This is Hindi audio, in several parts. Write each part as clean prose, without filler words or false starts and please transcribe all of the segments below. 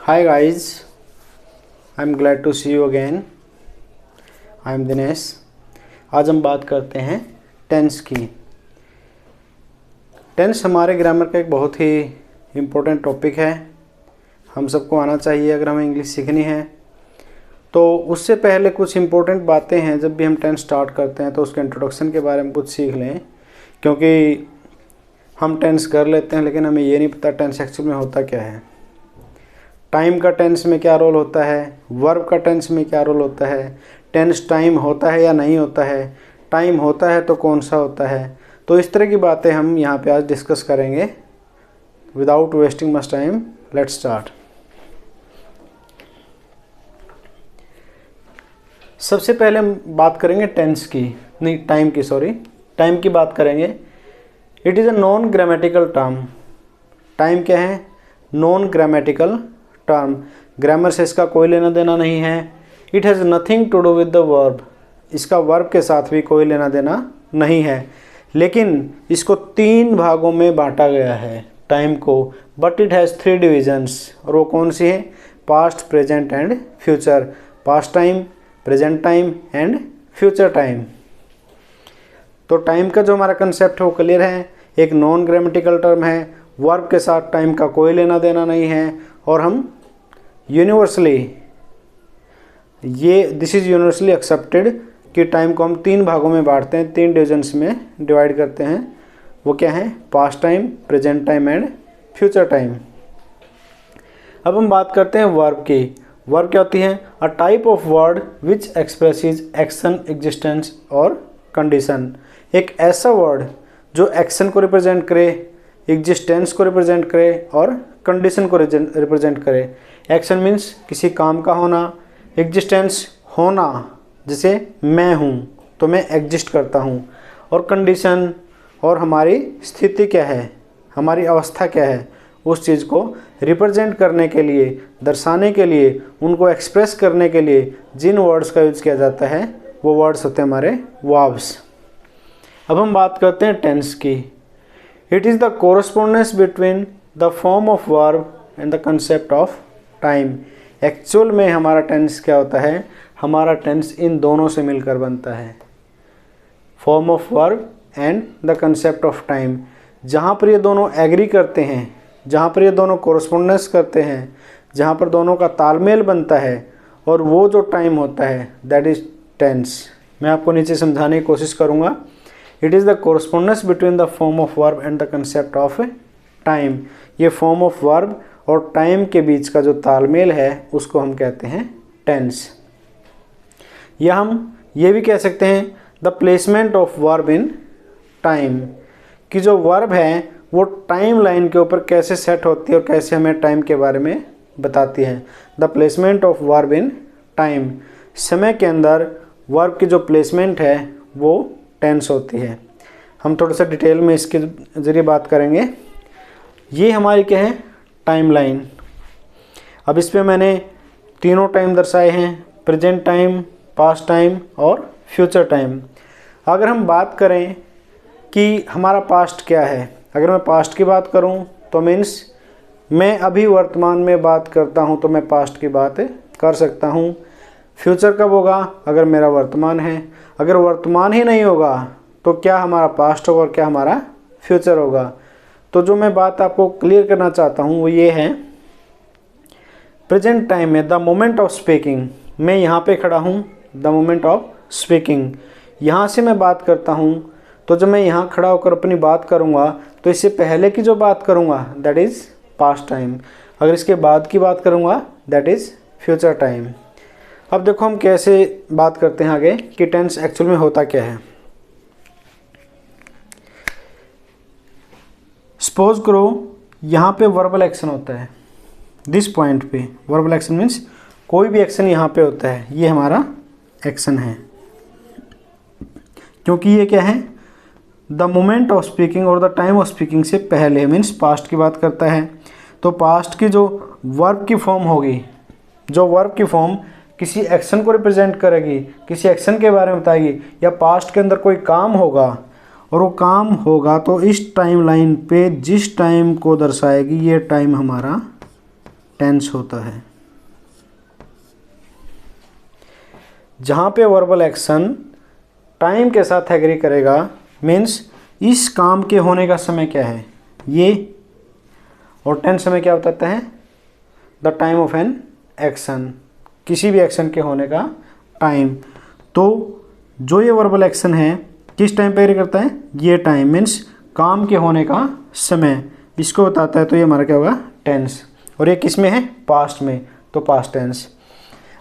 Hi guys, I'm glad to see you again. I'm Dinesh. आज हम बात करते हैं टेंस की। टेंस हमारे ग्रामर का एक बहुत ही इम्पोर्टेंट टॉपिक है। हम सबको आना चाहिए अगर हमें इंग्लिश सीखनी है। तो उससे पहले कुछ इम्पोर्टेंट बातें हैं, जब भी हम टेंस स्टार्ट करते हैं तो उसके इंट्रोडक्शन के बारे में कुछ सीख लें, क्योंकि हम टेंस कर लेते हैं लेकिन हमें ये नहीं पता टेंस एक्चुअल में होता क्या है। टाइम का टेंस में क्या रोल होता है, वर्ब का टेंस में क्या रोल होता है, टेंस टाइम होता है या नहीं होता है, टाइम होता है तो कौन सा होता है। तो इस तरह की बातें हम यहाँ पे आज डिस्कस करेंगे। Without wasting much time, let's start. सबसे पहले हम बात करेंगे टेंस की, नहीं टाइम की, सॉरी टाइम की बात करेंगे। It is a non grammatical term. Time क्या है? Non grammatical term. ग्रामर से इसका कोई लेना देना नहीं है। It has nothing to do with the verb. इसका वर्ब के साथ भी कोई लेना देना नहीं है, लेकिन इसको 3 भागों में बांटा गया है टाइम को। बट इट हैज़ 3 डिविजन्स, और वो कौन सी है? Past, present and future. Past time, present time and future time. तो टाइम का जो हमारा कंसेप्ट है वो क्लियर है। एक नॉन ग्रामेटिकल टर्म है, वर्ब के साथ टाइम का कोई लेना देना नहीं है, और हम universally this is universally accepted कि टाइम को हम 3 भागों में बांटते हैं, 3 डिविजन्स में डिवाइड करते हैं। वो क्या है? Past time, present time and future time. अब हम बात करते हैं वर्ब की। वर्ब क्या होती है? A type of word which expresses action, existence और कंडीशन। एक ऐसा वर्ड जो एक्शन को रिप्रेजेंट करे, एग्जिस्टेंस को रिप्रेजेंट करे और कंडीशन को रिप्रेजेंट करे। एक्शन मीन्स किसी काम का होना, एग्जिस्टेंस होना, जैसे मैं हूँ तो मैं एग्जिस्ट करता हूँ, और कंडीशन और हमारी स्थिति क्या है, हमारी अवस्था क्या है, उस चीज़ को रिप्रेजेंट करने के लिए, दर्शाने के लिए, उनको एक्सप्रेस करने के लिए जिन वर्ड्स का यूज़ किया जाता है वो वर्ड्स होते हैं हमारे वर्ब्स। अब हम बात करते हैं टेंस की। It is the correspondence between the form of verb and the concept of time. Actual में हमारा टेंस क्या होता है? हमारा टेंस इन दोनों से मिलकर बनता है, form of verb and the concept of time. जहाँ पर ये दोनों एग्री करते हैं, जहाँ पर ये दोनों कोरस्पोंडेंस करते हैं, जहाँ पर दोनों का तालमेल बनता है, और वो जो टाइम होता है दैट इज़ टेंस। मैं आपको नीचे समझाने की कोशिश करूँगा। It is the correspondence between the form of verb and the concept of time. ये फॉर्म ऑफ वर्ब और टाइम के बीच का जो तालमेल है उसको हम कहते हैं टेंस। या हम ये भी कह सकते हैं the placement of verb in time, कि जो वर्ब है वो टाइम लाइन के ऊपर कैसे सेट होती है और कैसे हमें टाइम के बारे में बताती है। The placement of verb in time, समय के अंदर वर्ब की जो प्लेसमेंट है वो टेंस होती है। हम थोड़ा सा डिटेल में इसके ज़रिए बात करेंगे। ये हमारी क्या है? Time line. अब इस पे मैंने तीनों टाइम दर्शाए हैं, प्रेजेंट टाइम, पास्ट टाइम और फ्यूचर टाइम। अगर हम बात करें कि हमारा पास्ट क्या है, अगर मैं पास्ट की बात करूं तो मीन्स मैं अभी वर्तमान में बात करता हूं तो मैं पास्ट की बात कर सकता हूं। फ्यूचर कब होगा? अगर मेरा वर्तमान है। अगर वर्तमान ही नहीं होगा तो क्या हमारा पास्ट होगा और क्या हमारा फ्यूचर होगा। तो जो मैं बात आपको क्लियर करना चाहता हूँ वो ये है, प्रेजेंट टाइम में द मोमेंट ऑफ स्पीकिंग, मैं यहाँ पे खड़ा हूँ, द मोमेंट ऑफ स्पीकिंग, यहाँ से मैं बात करता हूँ। तो जब मैं यहाँ खड़ा होकर अपनी बात करूँगा तो इससे पहले की जो बात करूँगा दैट इज़ पास्ट टाइम। अगर इसके बाद की बात करूँगा दैट इज़ फ्यूचर टाइम। अब देखो हम कैसे बात करते हैं आगे कि टेंस एक्चुअल में होता क्या है। सपोज करो यहाँ पे वर्बल एक्शन होता है, दिस पॉइंट पे वर्बल एक्शन मीन्स कोई भी एक्शन यहाँ पे होता है, ये हमारा एक्शन है, क्योंकि ये क्या है? द मोमेंट ऑफ स्पीकिंग और द टाइम ऑफ स्पीकिंग से पहले, मीन्स पास्ट की बात करता है। तो पास्ट की जो वर्ब की फॉर्म होगी, जो वर्ब की फॉर्म किसी एक्शन को रिप्रेजेंट करेगी, किसी एक्शन के बारे में बताएगी, या पास्ट के अंदर कोई काम होगा और वो काम होगा तो इस टाइम लाइन पे जिस टाइम को दर्शाएगी ये टाइम हमारा टेंस होता है। जहाँ पे वर्बल एक्शन टाइम के साथ एग्री करेगा, मीन्स इस काम के होने का समय क्या है ये, और टेंस समय क्या बताता है, the time of an action, किसी भी एक्शन के होने का टाइम। तो जो ये वर्बल एक्शन है किस टाइम पे एग्री करता है, ये टाइम मीन्स काम के होने का समय, इसको बताता है। तो ये हमारा क्या होगा, टेंस। और ये किस में है, पास्ट में, तो पास्ट टेंस।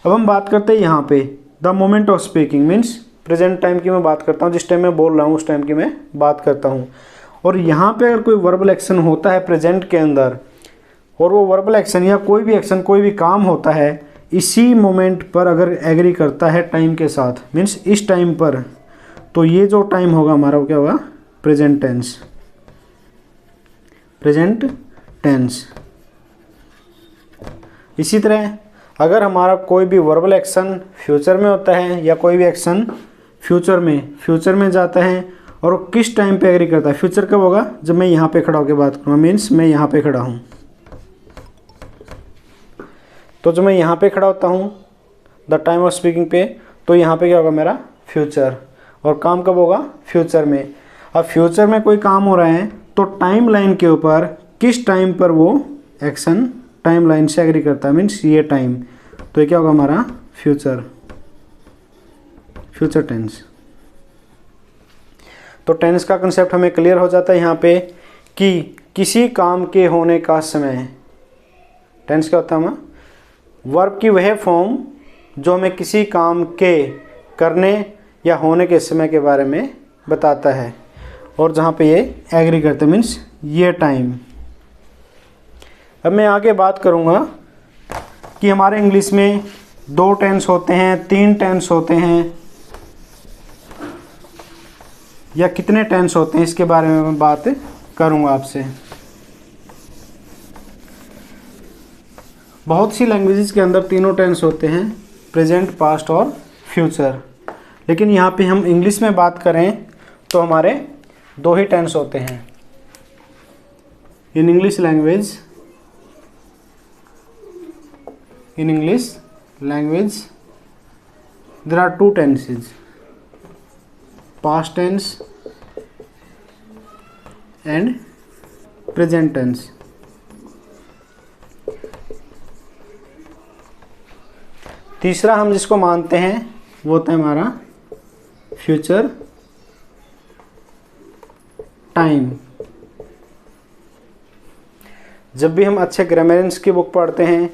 अब हम बात करते हैं यहाँ पे the moment of speaking, means present time की मैं बात करता हूँ, जिस टाइम मैं बोल रहा हूँ उस टाइम की मैं बात करता हूँ। और यहाँ पे अगर कोई वर्बल एक्शन होता है प्रेजेंट के अंदर, और वो वर्बल एक्शन या कोई भी एक्शन, कोई भी काम होता है इसी मोमेंट पर अगर एग्री करता है टाइम के साथ, मीन्स इस टाइम पर, तो ये जो टाइम होगा हमारा वो क्या होगा, प्रेजेंट टेंस, प्रेजेंट टेंस। इसी तरह अगर हमारा कोई भी वर्बल एक्शन फ्यूचर में होता है या कोई भी एक्शन फ्यूचर में जाता है और वो किस टाइम पे एग्री करता है, फ्यूचर कब होगा, जब मैं यहाँ पे खड़ा होकर बात करूँगा, मीन्स मैं यहाँ पे खड़ा हूँ। तो जब मैं यहाँ पे खड़ा होता हूँ द टाइम ऑफ स्पीकिंग पे, तो यहाँ पे क्या होगा मेरा फ्यूचर, और काम कब होगा, फ्यूचर में। अब फ्यूचर में कोई काम हो रहा है तो टाइम लाइन के ऊपर किस टाइम पर वो एक्शन टाइम लाइन से एग्री करता है, मीन्स ये टाइम, तो ये क्या होगा हमारा फ्यूचर टेंस। तो टेंस का कंसेप्ट हमें क्लियर हो जाता है यहाँ पे कि किसी काम के होने का समय। टेंस क्या होता है हमारा, वर्ब की वह फॉर्म जो हमें किसी काम के करने या होने के समय के बारे में बताता है, और जहाँ पे ये एग्री करते हैं मीन्स ये टाइम। अब मैं आगे बात करूँगा कि हमारे इंग्लिश में 2 टेंस होते हैं, 3 टेंस होते हैं, या कितने टेंस होते हैं, इसके बारे में मैं बात करूँगा आपसे। बहुत सी लैंग्वेजेस के अंदर तीनों टेंस होते हैं, प्रेजेंट, पास्ट और फ्यूचर, लेकिन यहाँ पे हम इंग्लिश में बात करें तो हमारे 2 ही टेंस होते हैं। In English language there are 2 tenses, past tense and present tense। तीसरा हम जिसको मानते हैं वो होता है हमारा फ्यूचर टाइम। जब भी हम अच्छे ग्रामरियंस की बुक पढ़ते हैं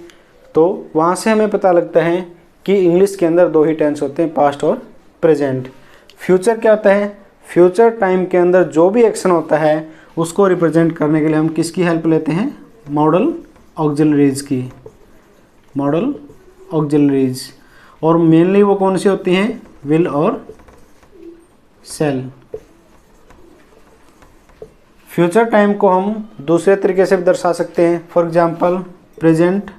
तो वहाँ से हमें पता लगता है कि इंग्लिश के अंदर 2 ही टेंस होते हैं, पास्ट और प्रेजेंट। फ्यूचर क्या होता है, फ्यूचर टाइम के अंदर जो भी एक्शन होता है उसको रिप्रेजेंट करने के लिए हम किसकी हेल्प लेते हैं, मॉडल ऑक्सिलरीज की, मॉडल ऑक्सिलरीज। और मेनली वो कौन सी होती हैं, विल और सेल। फ्यूचर टाइम को हम दूसरे तरीके से भी दर्शा सकते हैं, for example present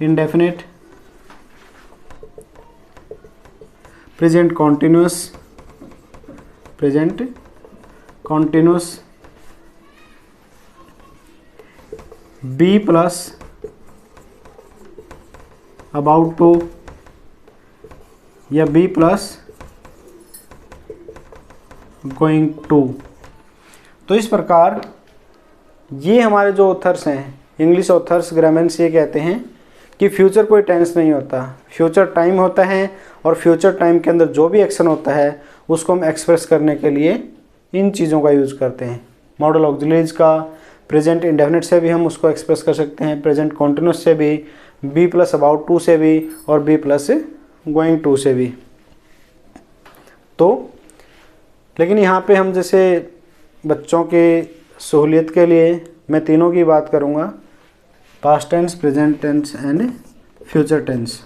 indefinite, present continuous, be plus about to, या बी प्लस गोइंग टू। तो इस प्रकार ये हमारे जो ऑथर्स हैं, इंग्लिश ऑथर्स, ग्रामर्स, ये कहते हैं कि फ्यूचर कोई टेंस नहीं होता, फ्यूचर टाइम होता है, और फ्यूचर टाइम के अंदर जो भी एक्शन होता है उसको हम एक्सप्रेस करने के लिए इन चीज़ों का यूज़ करते हैं। मॉडल ऑक्सिलरीज का, प्रेजेंट इंडेफिनिट से भी हम उसको एक्सप्रेस कर सकते हैं, प्रेजेंट कॉन्टिन्यूस से भी, बी प्लस अबाउट टू से भी, और बी प्लस गोइंग टू से भी। तो लेकिन यहाँ पे हम जैसे बच्चों के सहूलियत के लिए मैं तीनों की बात करूँगा, past tense, present tense and future tense.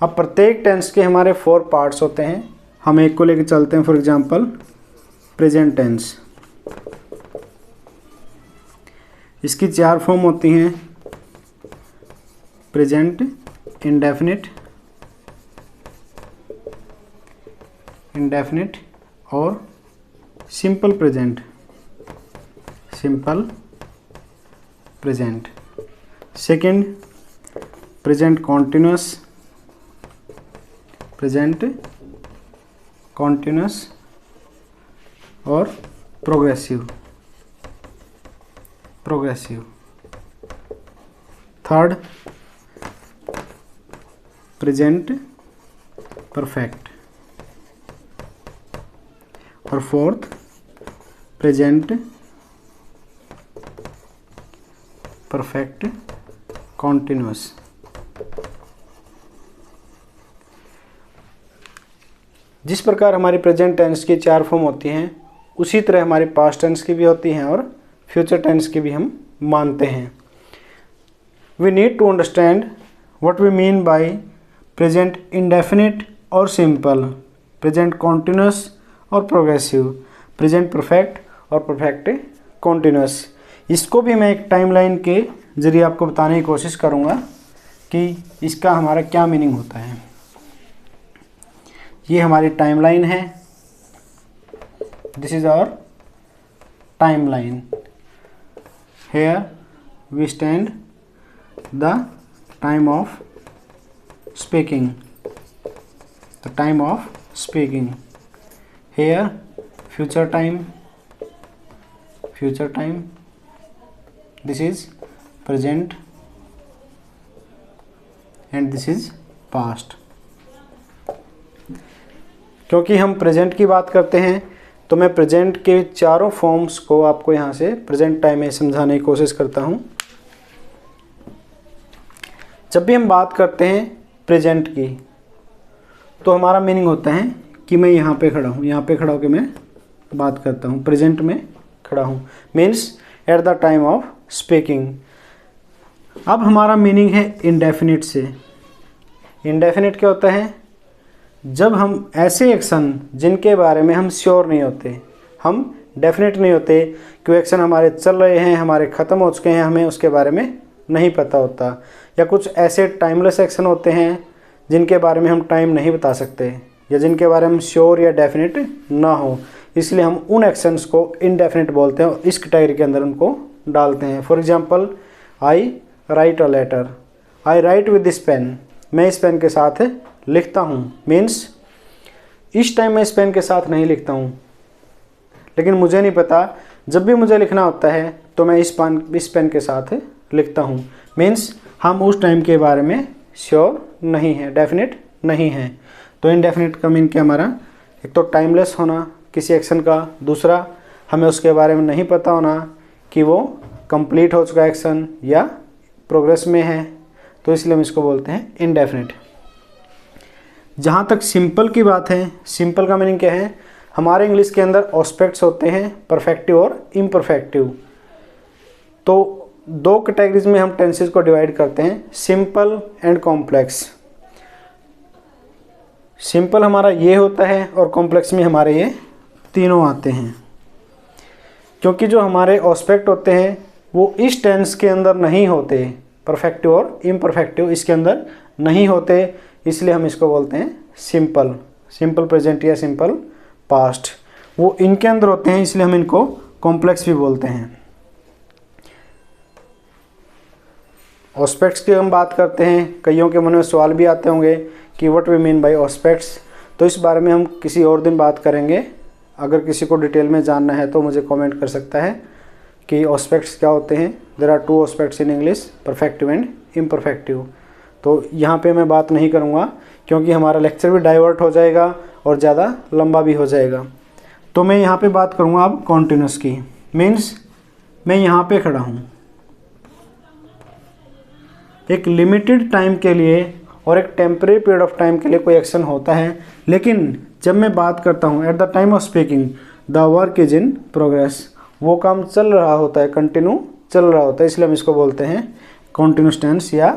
अब प्रत्येक टेंस के हमारे 4 पार्ट्स होते हैं, हम एक को लेकर चलते हैं। फॉर एग्जांपल प्रेजेंट टेंस, इसकी 4 फॉर्म होती हैं, प्रेजेंट इंडेफिनिट और simple present, simple present. Second, present continuous, present continuous और progressive, progressive. Third, present perfect और फोर्थ, प्रेजेंट परफेक्ट कॉन्टिन्यूस। जिस प्रकार हमारी प्रेजेंट टेंस की 4 फॉर्म होती हैं, उसी तरह हमारी पास्ट टेंस की भी होती हैं और फ्यूचर टेंस की भी हम मानते हैं। We need to understand what we mean by present indefinite और सिंपल, प्रेजेंट कॉन्टिन्यूस और प्रोग्रेसिव, प्रेजेंट परफेक्ट और परफेक्ट कॉन्टिन्यूस। इसको भी मैं एक टाइमलाइन के ज़रिए आपको बताने की कोशिश करूँगा कि इसका हमारा क्या मीनिंग होता है। ये हमारी टाइमलाइन है, this is our timeline. Here we stand the time of speaking, the time of speaking. Here future time, future time. This is present and this is past. क्योंकि हम प्रेजेंट की बात करते हैं तो मैं प्रेजेंट के चारों फॉर्म्स को आपको यहाँ से प्रेजेंट टाइम में समझाने की कोशिश करता हूँ। जब भी हम बात करते हैं प्रेजेंट की तो हमारा मीनिंग होता है कि मैं यहाँ पे खड़ा हूँ, यहाँ पे खड़ा होकर मैं बात करता हूँ, प्रेजेंट में खड़ा हूँ, means at the time of speaking. अब हमारा मीनिंग है इंडेफिनिट से। इंडेफिनिट क्या होता है? जब हम ऐसे एक्शन जिनके बारे में हम श्योर नहीं होते, हम डेफिनेट नहीं होते कि वो एक्शन हमारे चल रहे हैं, हमारे ख़त्म हो चुके हैं, हमें उसके बारे में नहीं पता होता, या कुछ ऐसे टाइमलेस एक्शन होते हैं जिनके बारे में हम टाइम नहीं बता सकते या जिनके बारे में हम श्योर या डेफिनेट ना हो, इसलिए हम उन एक्शंस को इनडेफिनेट बोलते हैं और इस कैटेगरी के अंदर उनको डालते हैं। For example, I write a letter, I write with this pen, मैं इस पेन के साथ लिखता हूँ, मीन्स इस टाइम मैं इस पेन के साथ नहीं लिखता हूँ, लेकिन मुझे नहीं पता जब भी मुझे लिखना होता है तो मैं इस पेन के साथ लिखता हूँ, मीन्स हम उस टाइम के बारे में श्योर नहीं है, डेफिनेट नहीं है। तो इनडेफिनेट का मीन क्या हमारा? एक तो टाइमलेस होना किसी एक्शन का, दूसरा हमें उसके बारे में नहीं पता होना कि वो कंप्लीट हो चुका एक्शन या प्रोग्रेस में है, तो इसलिए हम इसको बोलते हैं इनडेफिनेट। जहाँ तक सिंपल की बात है, सिंपल का मीनिंग क्या है? हमारे इंग्लिश के अंदर ऑस्पेक्ट्स होते हैं, परफेक्टिव और इम्परफेक्टिव। तो दो कैटेगरीज में हम टेंसेस को डिवाइड करते हैं, सिंपल एंड कॉम्प्लेक्स। सिंपल हमारा ये होता है और कॉम्प्लेक्स में हमारे ये तीनों आते हैं, क्योंकि जो हमारे ऑस्पेक्ट होते हैं वो इस टेंस के अंदर नहीं होते, परफेक्टिव और इम्परफेक्टिव इसके अंदर नहीं होते, इसलिए हम इसको बोलते हैं सिंपल, सिंपल प्रेजेंट या सिंपल पास्ट। वो इनके अंदर होते हैं, इसलिए हम इनको कॉम्प्लेक्स भी बोलते हैं। ऑस्पेक्ट्स की हम बात करते हैं, कईयों के मन में सवाल भी आते होंगे कि what we mean by aspects, तो इस बारे में हम किसी और दिन बात करेंगे। अगर किसी को डिटेल में जानना है तो मुझे कमेंट कर सकता है कि ऑस्पेक्ट्स क्या होते हैं। There are 2 aspects in English, perfective and imperfective. तो यहाँ पे मैं बात नहीं करूँगा क्योंकि हमारा लेक्चर भी डाइवर्ट हो जाएगा और ज़्यादा लंबा भी हो जाएगा। तो मैं यहाँ पे बात करूँगा अब कॉन्टिन्यूस की, मीन्स मैं यहाँ पे खड़ा हूँ एक लिमिटेड टाइम के लिए और एक टेम्परेरी पीरियड ऑफ टाइम के लिए कोई एक्शन होता है, लेकिन जब मैं बात करता हूँ at the time of speaking the work is in progress, वो काम चल रहा होता है, कंटिन्यू चल रहा होता है, इसलिए हम इसको बोलते हैं कॉन्टिन्यूस टेंस या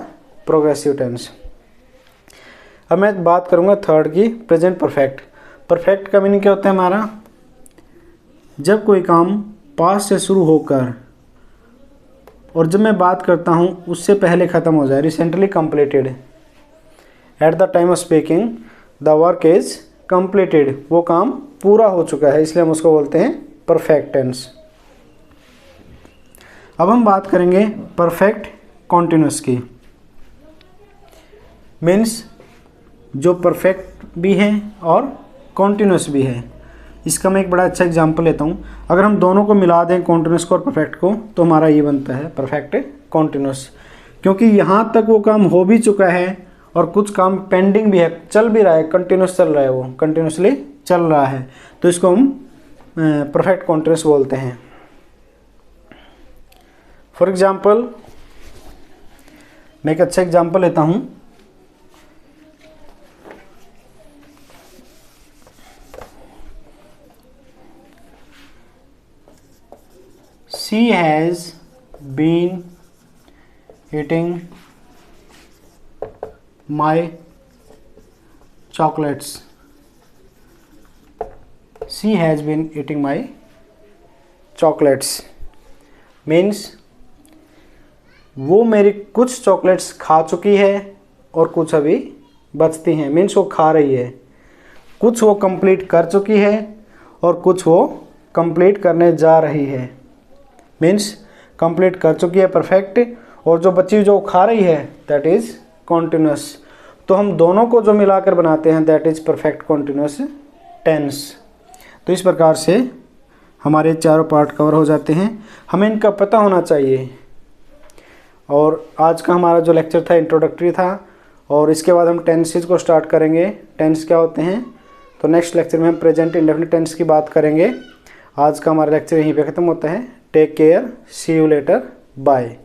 प्रोग्रेसिव टेंस। अब मैं बात करूँगा थर्ड की, प्रेजेंट परफेक्ट। परफेक्ट का मीनिंग क्या होता है हमारा? जब कोई काम पास्ट से शुरू होकर और जब मैं बात करता हूँ उससे पहले ख़त्म हो जाए, recently completed. At the time of speaking the work is completed, वो काम पूरा हो चुका है, इसलिए हम उसको बोलते हैं परफेक्ट टेंस। अब हम बात करेंगे परफेक्ट कॉन्टिन्यूस की। मीन्स जो परफेक्ट भी है और कॉन्टिन्यूस भी है। इसका मैं एक बड़ा अच्छा एग्जांपल लेता हूँ। अगर हम दोनों को मिला दें, कॉन्टिन्यूस को और परफेक्ट को, तो हमारा ये बनता है परफेक्ट कॉन्टिन्यूस। क्योंकि यहाँ तक वो काम हो भी चुका है और कुछ काम पेंडिंग भी है, चल भी रहा है, कंटिन्यूस चल रहा है, वो कंटिन्यूसली चल रहा है, तो इसको हम परफेक्ट कॉन्टिन्यूस बोलते हैं। फॉर एग्जाम्पल, मैं एक अच्छा एग्जाम्पल लेता हूँ। She has been eating my chocolates. She has been eating my chocolates means वो मेरी कुछ चॉकलेट्स खा चुकी है और कुछ अभी बचती हैं। मीन्स वो खा रही है, कुछ वो कंप्लीट कर चुकी है और कुछ वो कंप्लीट करने जा रही है। मीन्स कंप्लीट कर चुकी है परफेक्ट, और जो बच्ची जो खा रही है दैट इज़ कॉन्टिन्यूस। तो हम दोनों को जो मिलाकर बनाते हैं that is perfect continuous tense. तो इस प्रकार से हमारे चारों पार्ट कवर हो जाते हैं, हमें इनका पता होना चाहिए। और आज का हमारा जो लेक्चर था इंट्रोडक्टरी था, और इसके बाद हम टेंसेज को स्टार्ट करेंगे। टेंस क्या होते हैं, तो नेक्स्ट लेक्चर में हम प्रेजेंट इंडेफिनिट टेंस की बात करेंगे। आज का हमारा लेक्चर यहीं पे ख़त्म होता है। Take care, see you later, bye.